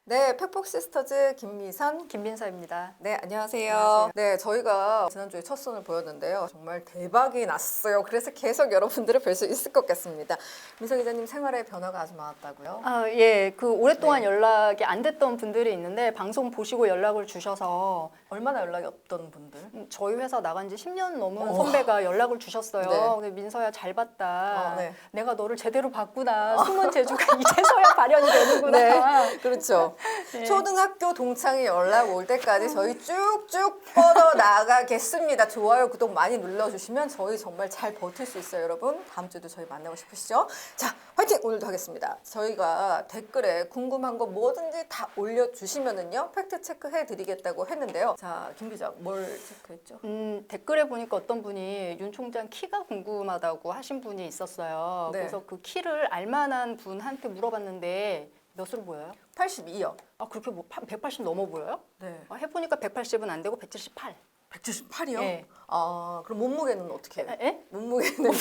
네, 팩폭시스터즈 김미선, 김민서입니다. 네, 안녕하세요. 안녕하세요. 네, 저희가 지난주에 첫 선을 보였는데요. 정말 대박이 났어요. 그래서 계속 여러분들을 뵐 수 있을 것 같습니다. 민서 기자님 생활에 변화가 아주 많았다고요? 예, 그 오랫동안 네. 연락이 안 됐던 분들이 있는데 방송 보시고 연락을 주셔서 얼마나 연락이 없던 분들? 저희 회사 나간 지 10년 넘은 오. 선배가 연락을 주셨어요. 네. 근데 민서야 잘 봤다. 네. 내가 너를 제대로 봤구나. 숨은 재주가 이제서야 발현이 되는구나. 네, 그렇죠. 네. 초등학교 동창이 연락 올 때까지 저희 쭉쭉 뻗어 나가겠습니다. 좋아요, 구독 많이 눌러주시면 저희 정말 잘 버틸 수 있어요, 여러분. 다음 주도 저희 만나고 싶으시죠? 자, 화이팅! 오늘도 하겠습니다. 저희가 댓글에 궁금한 거 뭐든지 다 올려주시면은요, 팩트 체크 해드리겠다고 했는데요. 자, 김 기자, 뭘 체크했죠? 댓글에 보니까 어떤 분이 윤 총장 키가 궁금하다고 하신 분이 있었어요. 네. 그래서 그 키를 알만한 분한테 물어봤는데 몇으로 보여요? 82요. 아, 그렇게 180 넘어 보여요? 네. 해보니까 180은 안 되고 178. 178이요? 네. 아, 그럼 몸무게는 어떻게 해요? 예? 몸무게는요?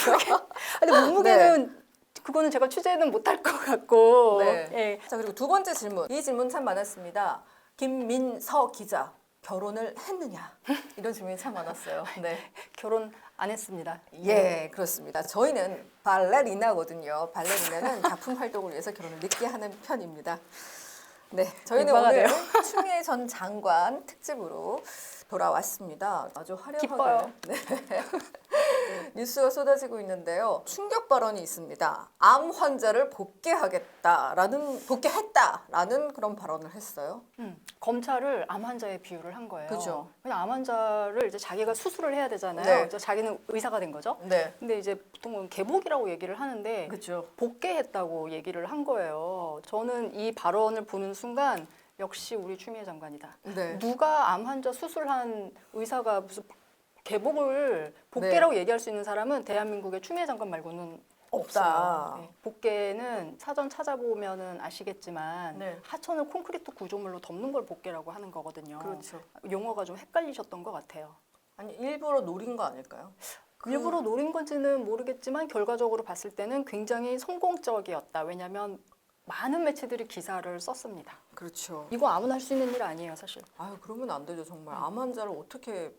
근데 몸무게는 그거는 제가 취재는 못할 것 같고. 네. 예. 자, 그리고 두 번째 질문. 이 질문 참 많았습니다. 김민서 기자, 결혼을 했느냐? 이런 질문이 참 많았어요. 네. 결혼 안 했습니다. 예, 그렇습니다. 저희는 발레리나거든요. 발레리나는 작품 활동을 위해서 결혼을 늦게 하는 편입니다. 네, 저희는 오늘 민망하네요. 추미애 전 장관 특집으로 돌아왔습니다. 아주 화려하게 기뻐요. 네. 뉴스가 쏟아지고 있는데요. 충격 발언이 있습니다. 암 환자를 복귀했다라는 그런 발언을 했어요. 검찰을 암 환자에 비유를 한 거예요. 그죠. 그냥 암 환자를 이제 자기가 수술을 해야 되잖아요. 네. 그래서 자기는 의사가 된 거죠. 네, 근데 이제 보통은 개복이라고 얘기를 하는데 그렇죠. 복귀했다고 얘기를 한 거예요. 저는 이 발언을 보는 순간 역시 우리 추미애 장관이다. 네. 누가 암 환자 수술한 의사가 무슨 개복을 복귀라고 얘기할 수 있는 사람은 대한민국의 추미애 장관 말고는 없다. 없어요. 네. 복개는 사전 찾아보면은 아시겠지만 네. 하천을 콘크리트 구조물로 덮는 걸 복개라고 하는 거거든요. 그렇죠. 용어가 좀 헷갈리셨던 것 같아요. 아니, 일부러 노린 거 아닐까요? 일부러 노린 건지는 모르겠지만 결과적으로 봤을 때는 굉장히 성공적이었다. 왜냐하면 많은 매체들이 기사를 썼습니다. 그렇죠. 이거 아무나 할 수 있는 일 아니에요, 사실. 아유, 그러면 안 되죠. 정말 암 환자를 어떻게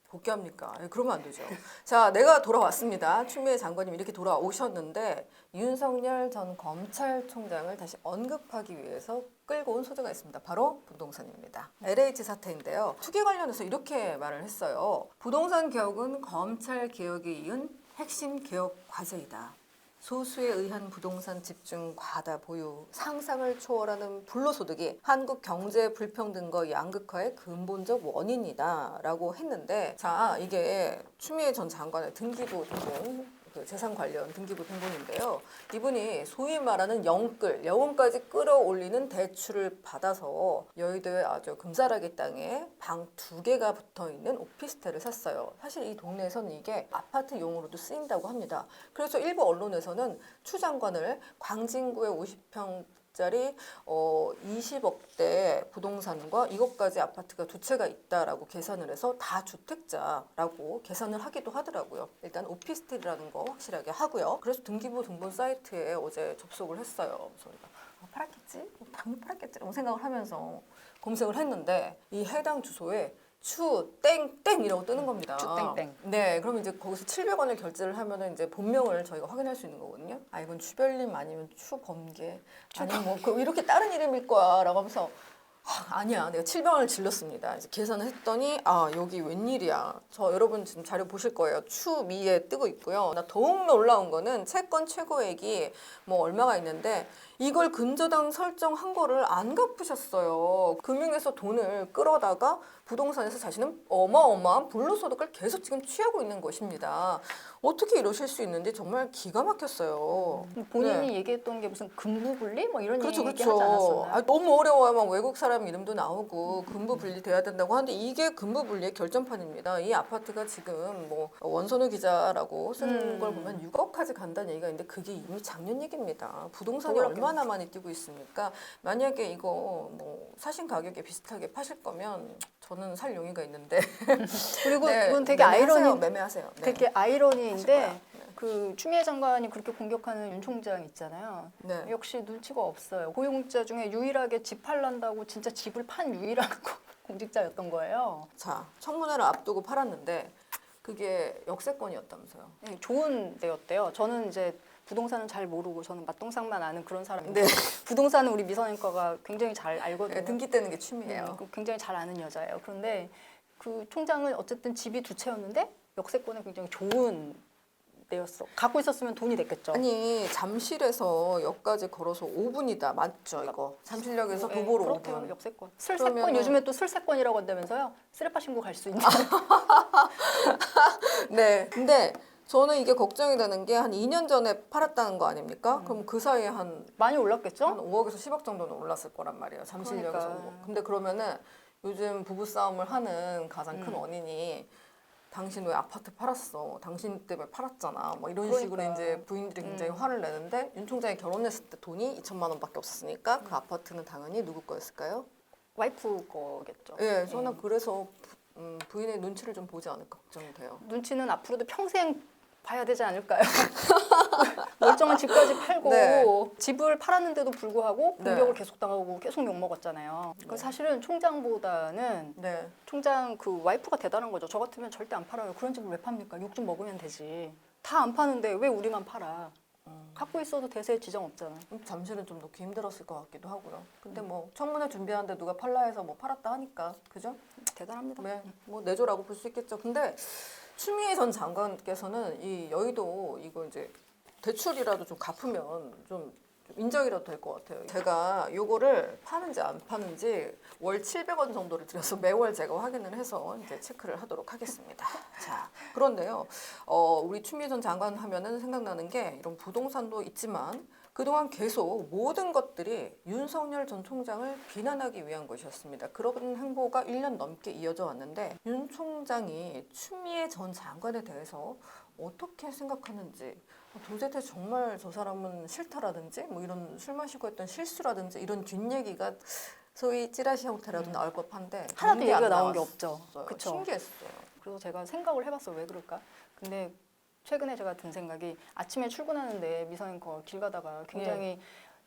복귀합니까? 예, 그러면 안 되죠. 자, 내가 돌아왔습니다. 추미애 장관님 이렇게 돌아오셨는데 윤석열 전 검찰총장을 다시 언급하기 위해서 끌고 온 소재가 있습니다. 바로 부동산입니다. LH 사태인데요. 투기 관련해서 이렇게 말을 했어요. 부동산 개혁은 검찰 개혁에 이은 핵심 개혁 과제이다. 소수에 의한 부동산 집중 과다 보유, 상상을 초월하는 불로소득이 한국 경제 불평등과 양극화의 근본적 원인이다라고 했는데, 자, 이게 추미애 전 장관의 등기부 등본, 그 재산 관련 등기부 등본인데요. 이분이 소위 말하는 영혼까지 끌어올리는 대출을 받아서 여의도의 아주 금사라기 땅에 방 2개가 붙어 있는 오피스텔을 샀어요. 사실 이 동네에서는 이게 아파트용으로도 쓰인다고 합니다. 그래서 일부 언론에서는 추 장관을 광진구의 50평 짜리 20억대 부동산과 이것까지 아파트가 2채가 있다라고 계산을 해서 다주택자라고 계산을 하기도 하더라고요. 일단 오피스텔이라는 거 확실하게 하고요. 그래서 등기부 등본 사이트에 어제 접속을 했어요. 저희가 팔았겠지? 당연히 팔았겠지라고 생각을 하면서 검색을 했는데 이 해당 주소에 추 땡땡이라고 뜨는 겁니다. 추 땡땡. 네, 그럼 이제 거기서 700원을 결제를 하면은 이제 본명을 저희가 확인할 수 있는 거거든요. 아, 이건 추별님 아니면 추범계 아니면 뭐 이렇게 다른 이름일 거야라고 하면서 아니야, 내가 700원을 질렀습니다. 이제 계산을 했더니 여기 웬일이야. 저 여러분 지금 자료 보실 거예요. 추미에 뜨고 있고요. 나 더욱 놀라운 거는 채권 최고액이 뭐 얼마가 있는데 이걸 근저당 설정한 거를 안 갚으셨어요. 금융에서 돈을 끌어다가 부동산에서 자신은 어마어마한 불로소득을 계속 지금 취하고 있는 것입니다. 어떻게 이러실 수 있는지 정말 기가 막혔어요. 본인이 네. 얘기했던 게 무슨 금부분리 뭐 이런 그렇죠, 얘기 그렇죠. 하지 않았었나요? 너무 어려워요. 막 외국 사람 이름도 나오고 금부 분리돼야 된다고 하는데 이게 금부 분리의 결정판입니다. 이 아파트가 지금 뭐 원선우 기자라고 쓴 걸 보면 6억까지 간다는 얘기가 있는데 그게 이미 작년 얘기입니다. 부동산이 얼마나 많이 뛰고 있습니까? 만약에 이거 뭐 사신 가격에 비슷하게 파실 거면 저는 살 용의가 있는데 그리고 네, 이건 되게 매매하세요, 아이러니, 매매하세요. 네. 되게 하실 거야. 아이러니인데 그 추미애 장관이 그렇게 공격하는 윤 총장 있잖아요. 네. 역시 눈치가 없어요. 고위공직자 중에 유일하게 집 팔란다고 진짜 집을 판 유일한 공직자였던 거예요. 자, 청문회를 앞두고 팔았는데 그게 역세권이었다면서요. 네, 좋은 데였대요. 저는 이제 부동산은 잘 모르고 저는 맛동산만 아는 그런 사람인데 네. 부동산은 우리 미선인과가 굉장히 잘 알거든요. 등기 떼는 게 취미예요. 굉장히 잘 아는 여자예요. 그런데 그 총장은 어쨌든 집이 두 채였는데 역세권에 굉장히 좋은 데였어. 갖고 있었으면 돈이 됐겠죠. 아니 잠실에서 역까지 걸어서 5분이다. 맞죠 이거? 잠실역에서 도보로 그렇대요. 5분. 역세권. 슬세권 그러면은- 요즘에 또 슬세권이라고 한다면서요. 쓰레빠 신고 갈 수 있는. 네. 근데 저는 이게 걱정이 되는 게 한 2년 전에 팔았다는 거 아닙니까? 그럼 그 사이에 한 많이 올랐겠죠? 5억에서 10억 정도는 올랐을 거란 말이에요. 잠실역에서. 그러니까. 근데 그러면은 요즘 부부 싸움을 하는 가장 큰 원인이 당신 왜 아파트 팔았어? 당신 때문에 팔았잖아. 뭐 이런 식으로 그러니까. 이제 부인들이 굉장히 화를 내는데 윤 총장이 결혼했을 때 돈이 2천만 원밖에 없었으니까 그 아파트는 당연히 누구 거였을까요? 와이프 거겠죠. 예, 저는 그래서 부인의 눈치를 좀 보지 않을까 걱정이 돼요. 눈치는 앞으로도 평생 봐야 되지 않을까요? 멀쩡한 집까지 팔고 네. 집을 팔았는데도 불구하고 네. 공격을 계속 당하고 계속 욕먹었잖아요. 그 사실은 총장보다는 네. 총장 그 와이프가 대단한 거죠. 저 같으면 절대 안 팔아요. 그런 집을 왜 팝니까? 욕 좀 먹으면 되지. 다 안 파는데 왜 우리만 팔아? 갖고 있어도 대세에 지장 없잖아. 잠실은 좀 넣기 힘들었을 것 같기도 하고요. 근데 뭐 청문회 준비하는데 누가 팔라 해서 뭐 팔았다 하니까 그죠? 대단합니다. 네, 뭐 내조라고 볼 수 있겠죠. 근데 추미애 전 장관께서는 이 여의도 이거 이제 대출이라도 좀 갚으면 좀 인정이라도 될 것 같아요. 제가 요거를 파는지 안 파는지 월 700원 정도를 들여서 매월 제가 확인을 해서 이제 체크를 하도록 하겠습니다. 자, 그런데요, 우리 추미애 전 장관 하면은 생각나는 게 이런 부동산도 있지만 그동안 계속 모든 것들이 윤석열 전 총장을 비난하기 위한 것이었습니다. 그런 행보가 1년 넘게 이어져 왔는데 윤 총장이 추미애 전 장관에 대해서 어떻게 생각하는지 도대체 정말 저 사람은 싫다라든지 뭐 이런 술 마시고 했던 실수라든지 이런 뒷얘기가 소위 찌라시 형태라도 나올 법한데 하나도 그런 게 안 얘기가 나온 게 나왔어요. 없죠. 그쵸? 신기했어요. 그래서 제가 생각을 해봤어요. 왜 그럴까? 근데 최근에 제가 든 생각이 아침에 출근하는데 미선앵커 길 가다가 굉장히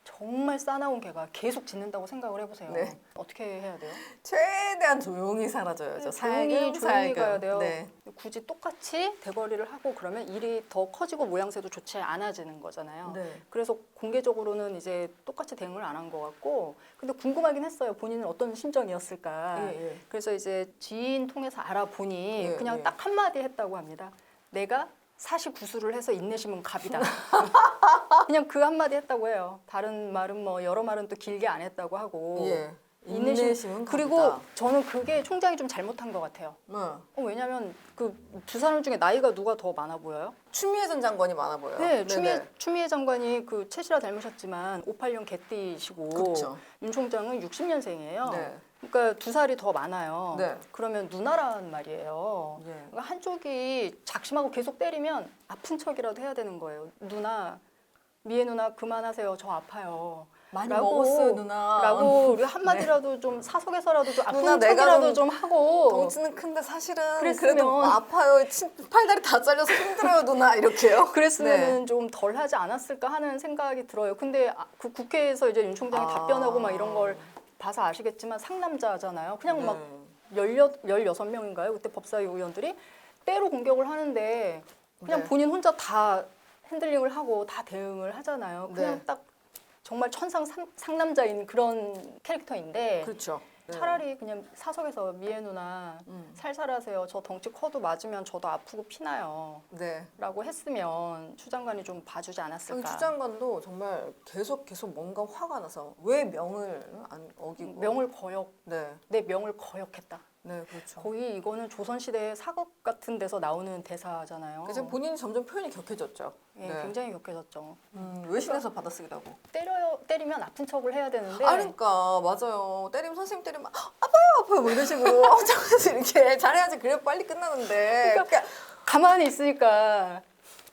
정말 싸나운 개가 계속 짖는다고 생각을 해보세요. 네. 어떻게 해야 돼요? 최대한 조용히 사라져야죠. 조용히 가야 돼요. 네. 굳이 똑같이 대거리를 하고 그러면 일이 더 커지고 모양새도 좋지 않아지는 거잖아요. 네. 그래서 공개적으로는 이제 똑같이 대응을 안 한 것 같고 근데 궁금하긴 했어요. 본인은 어떤 심정이었을까. 예, 예. 그래서 이제 지인 통해서 알아보니 예, 그냥 예. 딱 한마디 했다고 합니다. 내가 사시구수를 해서 인내심은 갑이다. 그냥 그 한마디 했다고 해요. 다른 말은 뭐 여러 말은 또 길게 안 했다고 하고. 예. 인내심은 그리고 갑이다. 저는 그게 총장이 좀 잘못한 것 같아요. 네. 왜냐하면 그 두 사람 중에 나이가 누가 더 많아 보여요? 추미애 전 장관이 많아 보여요. 네, 네네. 추미애 장관이 그 채시라 닮으셨지만 58년 개띠시고 그렇죠. 윤 총장은 60년생이에요. 네. 그러니까 두 살이 더 많아요. 네. 그러면 누나란 말이에요. 예. 그러니까 한쪽이 작심하고 계속 때리면 아픈 척이라도 해야 되는 거예요. 누나, 미애 누나 그만하세요. 저 아파요. 많이 라고, 먹었어요 누나. 라고 우리 한마디라도 좀 사석에서라도 좀 아픈 누나, 내가 척이라도 좀 좀 하고 덩치는 큰데 사실은 그랬으면- 그래도 아파요. 팔다리 다 잘려서 힘들어요 누나 이렇게요. 그랬으면 좀 덜 하지 않았을까 하는 생각이 들어요. 근데 그 국회에서 이제 윤 총장이 답변하고 막 이런 걸 봐서 아시겠지만 상남자잖아요. 그냥 막 16명인가요? 그때 법사위 의원들이 때로 공격을 하는데 그냥 네. 본인 혼자 다 핸들링을 하고 다 대응을 하잖아요. 그냥 네. 딱 정말 상남자인 그런 캐릭터인데 그렇죠. 네. 차라리 그냥 사석에서 미애 누나 살살하세요. 저 덩치 커도 맞으면 저도 아프고 피나요. 네. 라고 했으면 추 장관이 좀 봐주지 않았을까. 추 장관도 정말 계속 뭔가 화가 나서 왜 명을 안 어기고 명을 거역, 네. 내 명을 거역했다. 네, 그렇죠. 거의 이거는 조선시대 사극 같은 데서 나오는 대사잖아요. 그래서 본인이 점점 표현이 격해졌죠. 예, 네. 굉장히 격해졌죠. 외신에서 받아쓰기다고. 때리면 아픈 척을 해야 되는데 그러니까 맞아요. 때리면 선생님 때리면 아파요 뭐 이런 식으로 엄청나서 이렇게 잘해야지 그래 빨리 끝나는데 그러니까 가만히 있으니까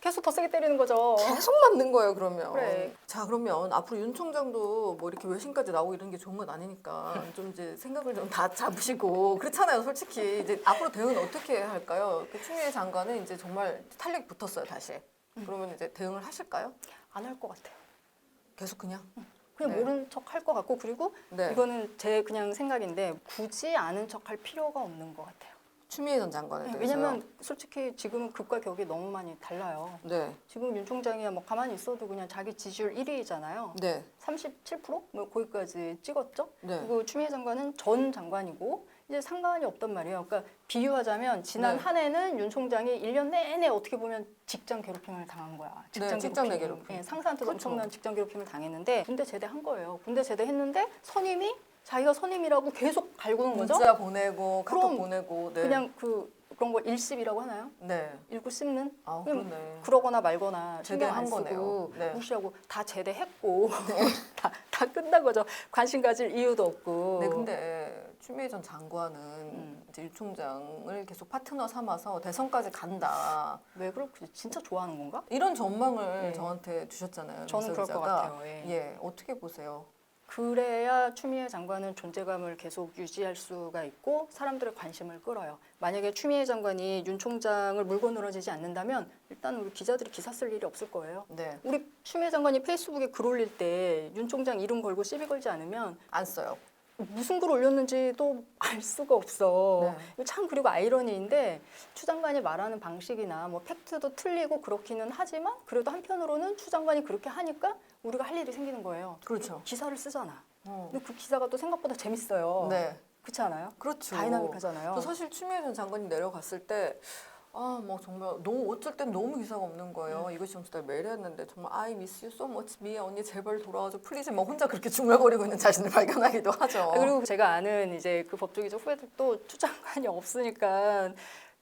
계속 더 세게 때리는 거죠. 계속 맞는 거예요 그러면. 그래. 자 그러면 앞으로 윤 총장도 뭐 이렇게 외신까지 나오고 이런 게 좋은 건 아니니까 좀 이제 생각을 좀 다 잡으시고 그렇잖아요 솔직히 이제 앞으로 대응은 어떻게 할까요? 그 추미애 장관은 이제 정말 탄력이 붙었어요 다시. 그러면 이제 대응을 하실까요? 안 할 것 같아요. 계속 그냥? 그냥 네. 모른 척 할 것 같고 그리고 네. 이거는 제 그냥 생각인데 굳이 아는 척 할 필요가 없는 것 같아요. 추미애 전 장관에 대해서요? 왜냐면 솔직히 지금은 극과 격이 너무 많이 달라요. 네. 지금 윤 총장이 뭐 가만히 있어도 그냥 자기 지지율 1위잖아요. 네. 37%? 뭐 거기까지 찍었죠. 네. 그리고 추미애 장관은 전 장관이고 이제 상관이 없단 말이에요. 그러니까 비유하자면 지난 네. 한 해는 윤 총장이 1년 내내 어떻게 보면 직장 괴롭힘을 당한 거야. 직장 내 괴롭힘. 예, 상사한테도 그렇죠. 엄청난 직장 괴롭힘을 당했는데 군대 제대한 거예요. 군대 제대했는데 선임이 자기가 선임이라고 계속 갈구는 거죠. 문자 보내고 카톡 그럼 보내고 네. 그냥 그런 거 일십이라고 하나요? 네. 읽고 씹는? 아 그냥 그러네. 그러거나 말거나 신경 제대한 안 쓰고 거네요. 네. 무시하고 다 제대했고 다 끝난 거죠. 관심 가질 이유도 없고. 네, 근데 추미애 전 장관은 이제 유 총장을 계속 파트너 삼아서 대선까지 간다. 왜 그렇게 진짜 좋아하는 건가? 이런 전망을 네. 저한테 주셨잖아요. 저는 민서 그럴 것 기자가. 같아요. 예. 예, 어떻게 보세요? 그래야 추미애 장관은 존재감을 계속 유지할 수가 있고 사람들의 관심을 끌어요. 만약에 추미애 장관이 윤 총장을 물고 늘어지지 않는다면 일단 우리 기자들이 기사 쓸 일이 없을 거예요. 네, 우리 추미애 장관이 페이스북에 글 올릴 때 윤 총장 이름 걸고 시비 걸지 않으면 안 써요. 무슨 글 올렸는지도 알 수가 없어. 네. 이거 참 그리고 아이러니인데 추 장관이 말하는 방식이나 뭐 팩트도 틀리고 그렇기는 하지만 그래도 한편으로는 추 장관이 그렇게 하니까 우리가 할 일이 생기는 거예요. 그렇죠. 기사를 쓰잖아. 어. 근데 그 기사가 또 생각보다 재밌어요. 네, 그렇지 않아요? 그렇죠. 다이나믹하잖아요. 또 사실 추미애 전 장관이 내려갔을 때 뭐 정말 너무 어쩔 땐 너무 기사가 없는 거예요. 이것이 정치다 매일 했는데 정말 I miss you so much 미애 언니 제발 돌아와줘 플리즈 막 혼자 그렇게 중얼거리고 있는 자신을 발견하기도 하죠. 그리고 제가 아는 이제 그 법조기자 후배들도 추 장관이 없으니까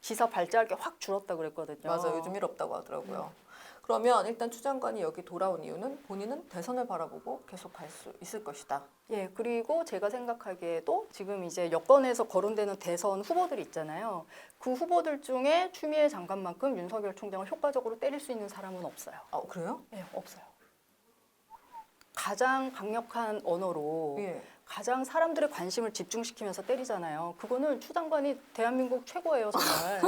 기사 발제할 게 확 줄었다 그랬거든요. 맞아, 요즘 일 없다고 하더라고요. 그러면 일단 추 장관이 여기 돌아온 이유는 본인은 대선을 바라보고 계속 갈 수 있을 것이다. 예, 그리고 제가 생각하기에도 지금 이제 여권에서 거론되는 대선 후보들이 있잖아요. 그 후보들 중에 추미애 장관만큼 윤석열 총장을 효과적으로 때릴 수 있는 사람은 없어요. 그래요? 예, 없어요. 가장 강력한 언어로 예. 가장 사람들의 관심을 집중시키면서 때리잖아요. 그거는 추 장관이 대한민국 최고예요, 정말.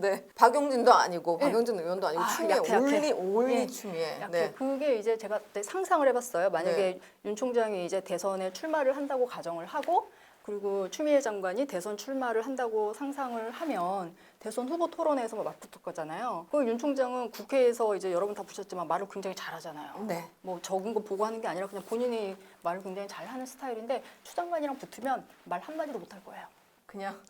네. 박용진도 아니고 박용진 의원도 아니고 추미애 약해. 올리 예. 추미애. 약해. 네. 그게 이제 제가 그때 상상을 해봤어요. 만약에 윤 총장이 이제 대선에 출마를 한다고 가정을 하고 그리고 추미애 장관이 대선 출마를 한다고 상상을 하면 대선 후보 토론회에서 맞붙을 거잖아요. 그 윤 총장은 국회에서 이제 여러분 다 보셨지만 말을 굉장히 잘하잖아요. 네. 뭐 적은 거 보고 하는 게 아니라 그냥 본인이 말을 굉장히 잘하는 스타일인데 추 장관이랑 붙으면 말 한마디도 못 할 거예요. 그냥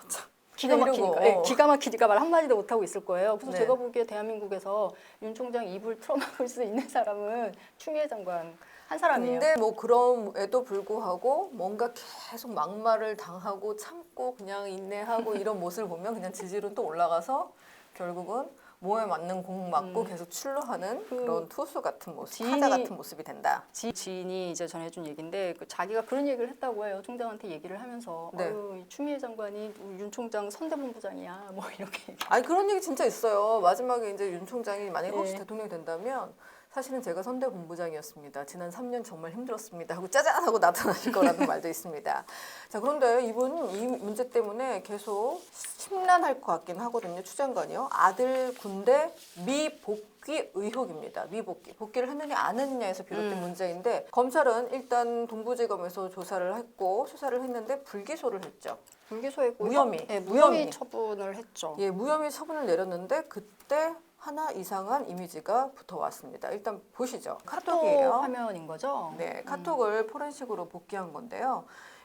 참. 기가 막히니까. 예, 기가 막히니까 말 한마디도 못 하고 있을 거예요. 그래서 네. 제가 보기에 대한민국에서 윤 총장 입을 틀어막을 수 있는 사람은 추미애 장관 한 사람이에요. 근데 뭐 그럼에도 불구하고 뭔가 계속 막말을 당하고 참고 그냥 인내하고 이런 모습을 보면 그냥 지지율은 또 올라가서 결국은 몸에 맞는 공 맞고 계속 출루하는 그런 투수 같은 모습, 타자 같은 모습이 된다. 지인이 이제 전해준 얘기인데 자기가 그런 얘기를 했다고 해요. 총장한테 얘기를 하면서 네. 이 추미애 장관이 우리 윤 총장 선대본부장이야 뭐 이렇게 아니 그런 얘기 진짜 있어요. 마지막에 이제 윤 총장이 만약에 혹시 네. 대통령이 된다면 사실은 제가 선대본부장이었습니다. 지난 3년 정말 힘들었습니다. 하고 짜잔 하고 나타나실 거라는 말도 있습니다. 자 그런데 이분 이 문제 때문에 계속 심란할 것 같긴 하거든요. 추 장관이요. 아들 군대 미복귀 의혹입니다. 미복귀. 복귀를 했느냐 안 했느냐에서 비롯된 문제인데 검찰은 일단 동부지검에서 조사를 했고 수사를 했는데 불기소를 했죠. 불기소했고 무혐의. 네, 무혐의 처분을 했죠. 예, 무혐의 처분을 내렸는데 그때 하나 이상한 이미지가 붙어왔습니다. 일단 보시죠. 카톡이에요. 화면인 거죠? 네, 카톡을 포렌식으로 복귀한 건데요.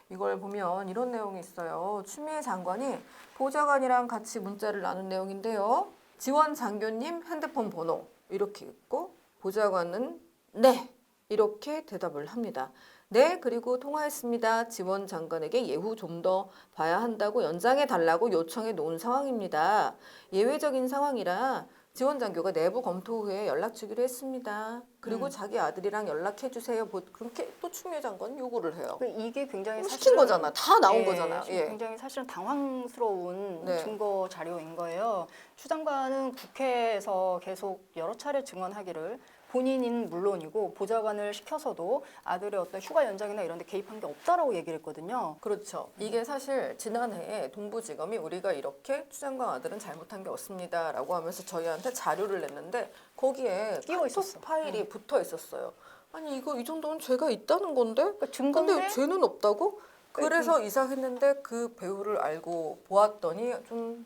이걸 보면 이런 내용이 있어요. 추미애 장관이 보좌관이랑 같이 문자를 나눈 내용인데요. 지원 장교님 핸드폰 번호 이렇게 있고 보좌관은 네 이렇게 대답을 합니다. 네, 그리고 통화했습니다. 지원 장관에게 예후 좀 더 봐야 한다고 연장해 달라고 요청해 놓은 상황입니다. 예외적인 상황이라 지원 장교가 내부 검토 후에 연락 주기로 했습니다. 그리고 자기 아들이랑 연락해 주세요. 그렇게 또 추미애 장관 요구를 해요. 이게 굉장히 시킨 거잖아. 다 나온 예, 거잖아요. 예. 굉장히 사실은 당황스러운 네. 증거 자료인 거예요. 추 장관은 국회에서 계속 여러 차례 증언하기를 본인은 물론이고 보좌관을 시켜서도 아들의 어떤 휴가 연장이나 이런 데 개입한 게 없다라고 얘기를 했거든요. 그렇죠. 이게 사실 지난해에 동부지검이 우리가 이렇게 추장관 아들은 잘못한 게 없습니다라고 하면서 저희한테 자료를 냈는데 거기에 끼워 카톡 있었어. 파일이 붙어 있었어요. 아니 이거 이 정도는 죄가 있다는 건데? 그러니까 증거인데 근데 죄는 없다고? 그래서 이사했는데 그 배우를 알고 보았더니 좀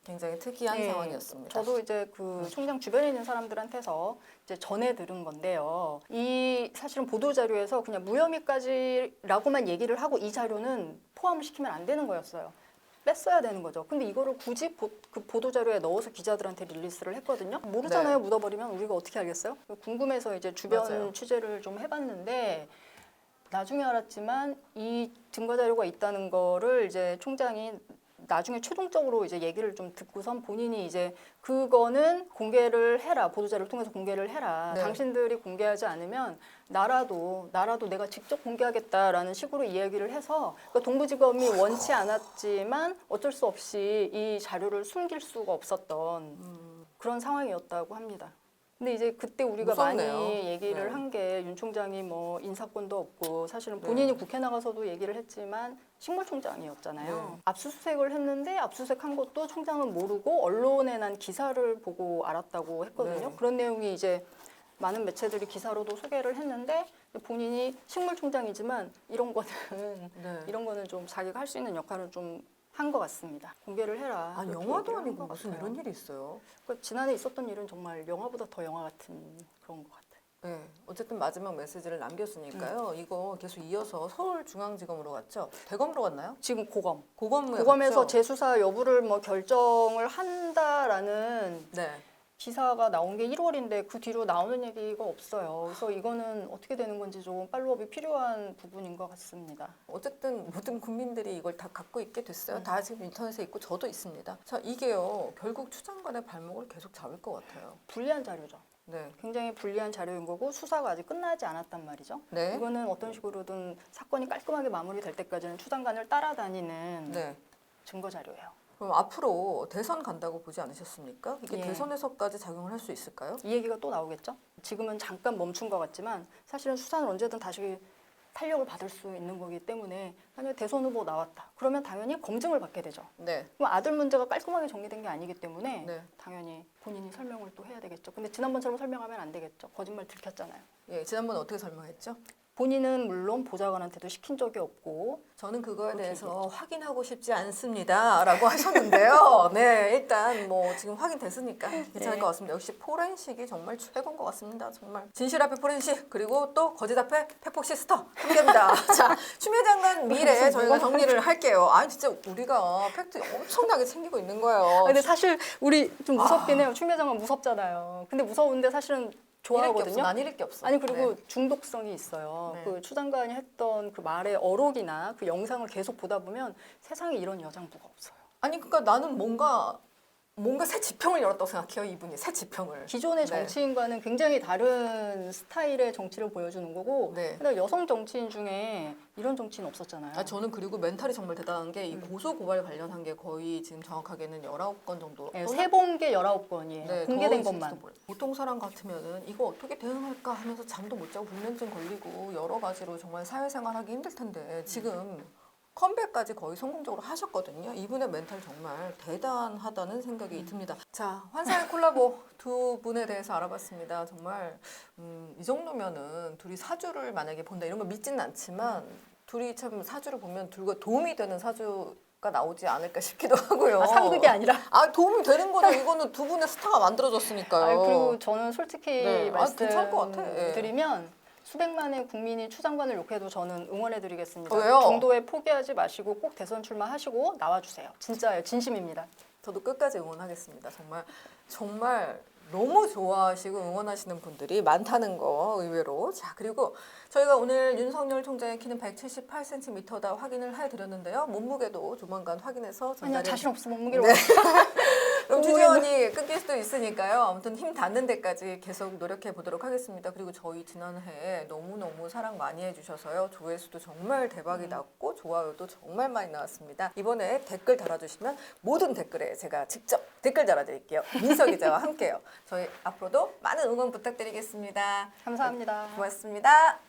굉장히 특이한 네, 상황이었습니다. 저도 이제 그 총장 주변에 있는 사람들한테서 이제 전해 들은 건데요. 이 사실은 보도 자료에서 그냥 무혐의까지라고만 얘기를 하고 이 자료는 포함을 시키면 안 되는 거였어요. 뺐어야 되는 거죠. 근데 이거를 굳이 그 보도 자료에 넣어서 기자들한테 릴리스를 했거든요. 모르잖아요. 네. 묻어버리면 우리가 어떻게 알겠어요? 궁금해서 이제 주변 맞아요. 취재를 좀 해봤는데 나중에 알았지만 이 증거 자료가 있다는 거를 이제 총장이 나중에 최종적으로 이제 얘기를 좀 듣고선 본인이 이제 그거는 공개를 해라. 보도자료를 통해서 공개를 해라. 네. 당신들이 공개하지 않으면 나라도 내가 직접 공개하겠다라는 식으로 이야기를 해서 그러니까 동부지검이 원치 않았지만 어쩔 수 없이 이 자료를 숨길 수가 없었던 그런 상황이었다고 합니다. 근데 이제 그때 우리가 무섭네요. 많이 얘기를 네. 한 게 윤 총장이 뭐 인사권도 없고 사실은 본인이 국회 나가서도 얘기를 했지만 식물총장이었잖아요. 네. 압수수색을 했는데 압수수색한 것도 총장은 모르고 언론에 난 기사를 보고 알았다고 했거든요. 네. 그런 내용이 이제 많은 매체들이 기사로도 소개를 했는데 본인이 식물총장이지만 이런 거는 좀 자기가 할 수 있는 역할을 좀 한 것 같습니다. 공개를 해라. 아 그렇게 영화도 얘기를 한 아니고 것 무슨 같아요. 이런 일이 있어요. 그러니까 지난해 있었던 일은 정말 영화보다 더 영화 같은 그런 것 같아요. 네, 어쨌든 마지막 메시지를 남겼으니까요. 이거 계속 이어서 서울중앙지검으로 갔죠. 대검으로 갔나요? 지금 고검. 고검에 고검에서 갔죠? 재수사 여부를 뭐 결정을 한다라는 네. 기사가 나온 게 1월인데 그 뒤로 나오는 얘기가 없어요. 그래서 이거는 어떻게 되는 건지 좀 팔로업이 필요한 부분인 것 같습니다. 어쨌든 모든 국민들이 이걸 다 갖고 있게 됐어요. 다 지금 인터넷에 있고 저도 있습니다. 자, 이게요. 결국 추장관의 발목을 계속 잡을 것 같아요. 불리한 자료죠. 네. 굉장히 불리한 자료인 거고 수사가 아직 끝나지 않았단 말이죠. 네. 이거는 어떤 식으로든 사건이 깔끔하게 마무리될 때까지는 추장관을 따라다니는 네. 증거 자료예요. 그럼 앞으로 대선 간다고 보지 않으셨습니까? 이게 예. 대선에서까지 작용을 할 수 있을까요? 이 얘기가 또 나오겠죠. 지금은 잠깐 멈춘 것 같지만 사실은 수사는 언제든 다시 탄력을 받을 수 있는 거기 때문에 만약에 대선 후보 나왔다. 그러면 당연히 검증을 받게 되죠. 네. 그럼 아들 문제가 깔끔하게 정리된 게 아니기 때문에 네. 당연히 본인이 설명을 또 해야 되겠죠. 근데 지난번처럼 설명하면 안 되겠죠. 거짓말 들켰잖아요. 예, 지난번에 어떻게 설명했죠? 본인은 물론 보좌관한테도 시킨 적이 없고 저는 그거에 그렇게 대해서 확인하고 싶지 않습니다라고 하셨는데요. 네, 일단 뭐 지금 확인됐으니까 괜찮을 네. 것 같습니다. 역시 포렌식이 정말 최고인 것 같습니다. 정말 진실 앞에 포렌식 그리고 또 거짓 앞에 팩폭 시스터 함께합니다. 자, 추미애 장관 미래 저희가 정리를 할게요. 아니 진짜 우리가 팩트 엄청나게 챙기고 있는 거예요. 근데 사실 우리 좀 무섭긴 해요. 추미애 장관 무섭잖아요. 근데 무서운데 사실은 좋아하거든요. 난 잃을 게 없어. 아니 그리고 네. 중독성이 있어요. 네. 그 추 장관이 했던 그 말의 어록이나 그 영상을 계속 보다 보면 세상에 이런 여장부가 없어요. 아니 그러니까 나는 뭔가 새 지평을 열었다고 생각해요. 이분이 새 지평을. 기존의 네. 정치인과는 굉장히 다른 스타일의 정치를 보여주는 거고 네. 근데 여성 정치인 중에 이런 정치인 없었잖아요. 아, 저는 그리고 멘탈이 정말 대단한 게 이 고소 고발 관련한 게 거의 지금 정확하게는 19건 정도. 네, 세본게 19건이에요. 네, 공개된 더 것만. 있을지도 몰라요. 보통 사람 같으면은 이거 어떻게 대응할까 하면서 잠도 못 자고 불면증 걸리고 여러 가지로 정말 사회생활 하기 힘들 텐데 지금 컴백까지 거의 성공적으로 하셨거든요. 이분의 멘탈 정말 대단하다는 생각이 듭니다. 자, 환상의 콜라보 두 분에 대해서 알아봤습니다. 정말 이 정도면은 둘이 사주를 만약에 본다 이런 거 믿지는 않지만 둘이 참 사주를 보면 둘과 도움이 되는 사주가 나오지 않을까 싶기도 하고요. 아, 상극이 아니라. 아, 도움이 되는 거죠. 이거는 두 분의 스타가 만들어졌으니까요. 아니, 그리고 저는 솔직히 네. 아, 괜찮을 것 같아. 예. 말씀드리면 수백만의 국민이 추 장관을 욕해도 저는 응원해드리겠습니다. 왜요? 중도에 포기하지 마시고 꼭 대선 출마하시고 나와주세요. 진짜예요. 진심입니다. 저도 끝까지 응원하겠습니다. 정말 너무 좋아하시고 응원하시는 분들이 많다는 거 의외로. 자, 그리고 저희가 오늘 윤석열 총장의 키는 178cm다 확인을 해드렸는데요. 몸무게도 조만간 확인해서 아니야 전달해 자신 없어 몸무게로. 네. 그럼 주재원이 끊길 수도 있으니까요. 아무튼 힘 닿는 데까지 계속 노력해 보도록 하겠습니다. 그리고 저희 지난해 너무너무 사랑 많이 해주셔서요. 조회수도 정말 대박이 났고 좋아요도 정말 많이 나왔습니다. 이번에 댓글 달아주시면 모든 댓글에 제가 직접 댓글 달아드릴게요. 민서 기자와 함께요. 저희 앞으로도 많은 응원 부탁드리겠습니다. 감사합니다. 고맙습니다.